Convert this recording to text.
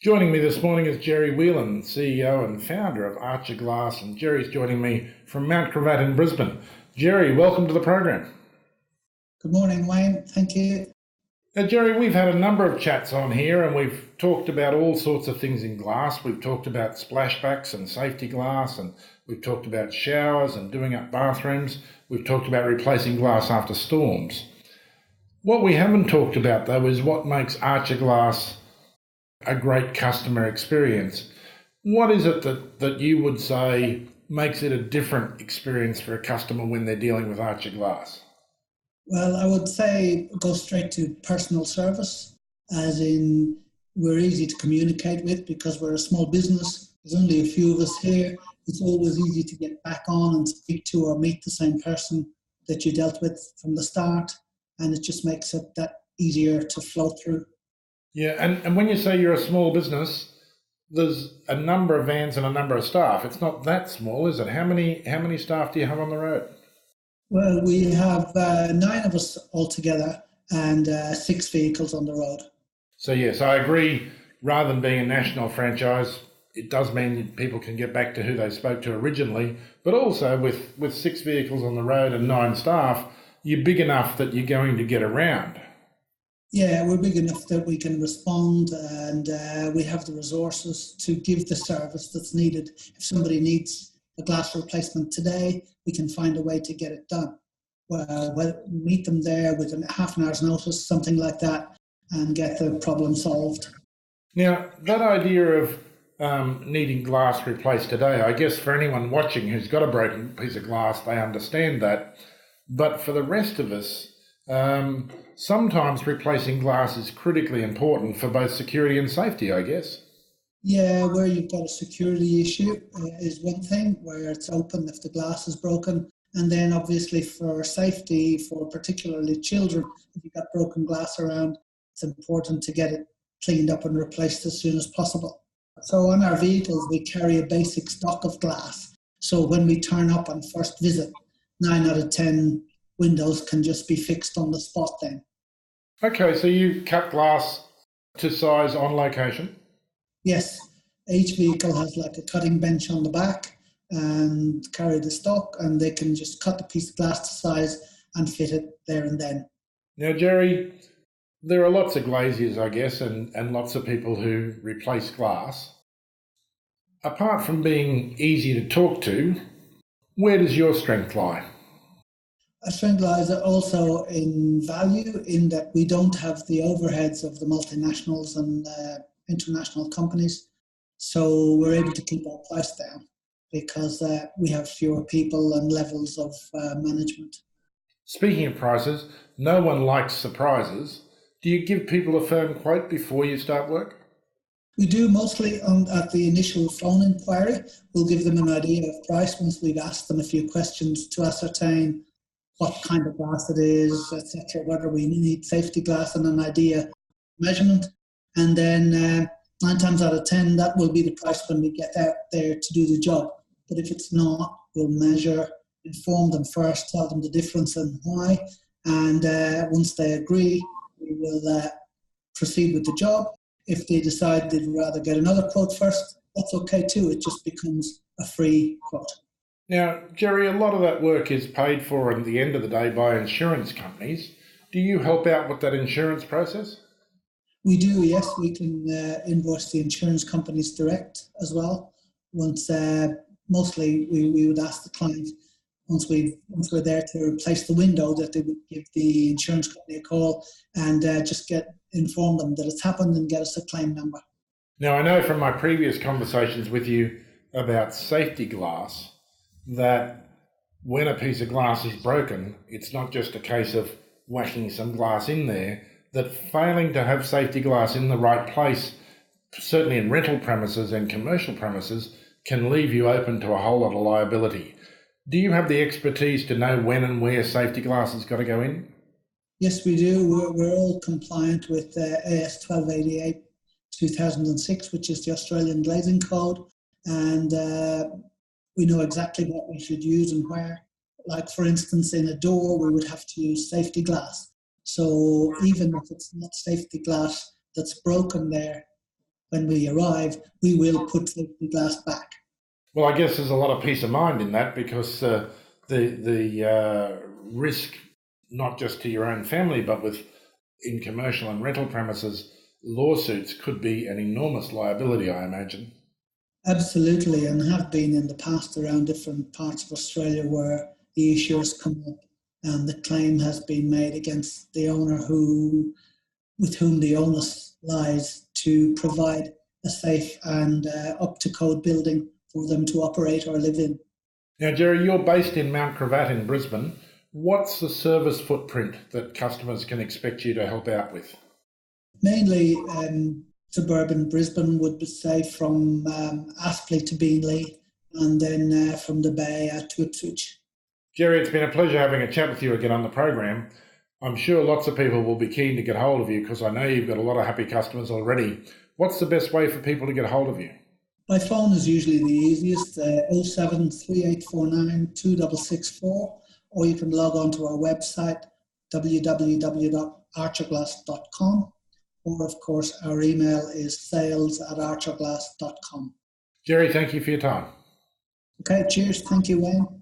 Joining me this morning is Gerry Whelan, CEO and founder of Archer Glass, and Gerry's joining me from Mount Gravatt in Brisbane. Gerry, welcome to the program. Good morning, Wayne. Thank you. Now, Gerry, we've had a number of chats on here and we've talked about all sorts of things in glass. We've talked about splashbacks and safety glass, and we've talked about showers and doing up bathrooms. We've talked about replacing glass after storms. What we haven't talked about, though, is what makes Archer Glass a great customer experience. What is it that you would say makes it a different experience for a customer when they're dealing with Archer Glass? Well, I would say go straight to personal service, as in we're easy to communicate with because we're a small business. There's only a few of us here. It's always easy to get back on and speak to or meet the same person that you dealt with from the start, and it just makes it that easier to flow through. Yeah, and when you say you're a small business, there's a number of vans and a number of staff. It's not that small, is it? How many staff do you have on the road? Well, we have 9 of us altogether and 6 vehicles on the road. So yes, I agree. Rather than being a national franchise, it does mean people can get back to who they spoke to originally, but also with 6 vehicles on the road and 9 staff, you're big enough that you're going to get around. Yeah, we're big enough that we can respond, and we have the resources to give the service that's needed. If somebody needs a glass replacement today, we can find a way to get it done. We'll meet them there within half an hour's notice, something like that, and get the problem solved. Now, that idea of needing glass replaced today, I guess for anyone watching who's got a broken piece of glass, they understand that. But for the rest of us, sometimes replacing glass is critically important for both security and safety, I guess. Yeah, where you've got a security issue is one thing, where it's open if the glass is broken. And then obviously for safety, for particularly children, if you've got broken glass around, it's important to get it cleaned up and replaced as soon as possible. So on our vehicles, we carry a basic stock of glass. So when we turn up on first visit, 9 out of 10 windows can just be fixed on the spot then. Okay, so you cut glass to size on location? Yes, each vehicle has like a cutting bench on the back and carry the stock, and they can just cut the piece of glass to size and fit it there and then. Now, Gerry, there are lots of glaziers, I guess, and lots of people who replace glass. Apart from being easy to talk to, where does your strength lie? Our strength lies also in value, in that we don't have the overheads of the multinationals and international companies. So we're able to keep our price down because we have fewer people and levels of management. Speaking of prices, no one likes surprises. Do you give people a firm quote before you start work? We do mostly at the initial phone inquiry. We'll give them an idea of price once we've asked them a few questions to ascertain what kind of glass it is, etc., whether we need safety glass and an idea measurement. And then 9 times out of 10, that will be the price when we get out there to do the job. But if it's not, we'll measure, inform them first, tell them the difference and why. And once they agree, we will proceed with the job. If they decide they'd rather get another quote first, that's okay too. It just becomes a free quote. Now, Gerry, a lot of that work is paid for at the end of the day by insurance companies. Do you help out with that insurance process? We do, yes. We can invoice the insurance companies direct as well. Once, mostly we would ask the client, once we're there to replace the window, that they would give the insurance company a call and just inform them that it's happened and get us a claim number. Now, I know from my previous conversations with you about safety glass that when a piece of glass is broken, it's not just a case of whacking some glass in there, that failing to have safety glass in the right place, certainly in rental premises and commercial premises, can leave you open to a whole lot of liability. Do you have the expertise to know when and where safety glass has got to go in? Yes, we do. We're all compliant with AS 1288 2006, which is the Australian glazing code, and we know exactly what we should use and where. Like, for instance, in a door, we would have to use safety glass. So even if it's not safety glass that's broken there, when we arrive, we will put safety glass back. Well, I guess there's a lot of peace of mind in that because the risk, not just to your own family, but in commercial and rental premises, lawsuits could be an enormous liability, I imagine. Absolutely, and have been in the past around different parts of Australia where the issue has come up and the claim has been made against the owner with whom the onus lies to provide a safe and up to code building for them to operate or live in. Now, Gerry, you're based in Mount Gravatt in Brisbane. What's the service footprint that customers can expect you to help out with? Mainly suburban Brisbane would say from Aspley to Beenleigh, and then from the Bay to Ipswich. Gerry, it's been a pleasure having a chat with you again on the program. I'm sure lots of people will be keen to get hold of you because I know you've got a lot of happy customers already. What's the best way for people to get hold of you? My phone is usually the easiest, 073849 2664, or you can log on to our website, www.archerglass.com, or of course our email is sales@archerglass.com. Gerry, thank you for your time. Okay, cheers. Thank you, Wayne.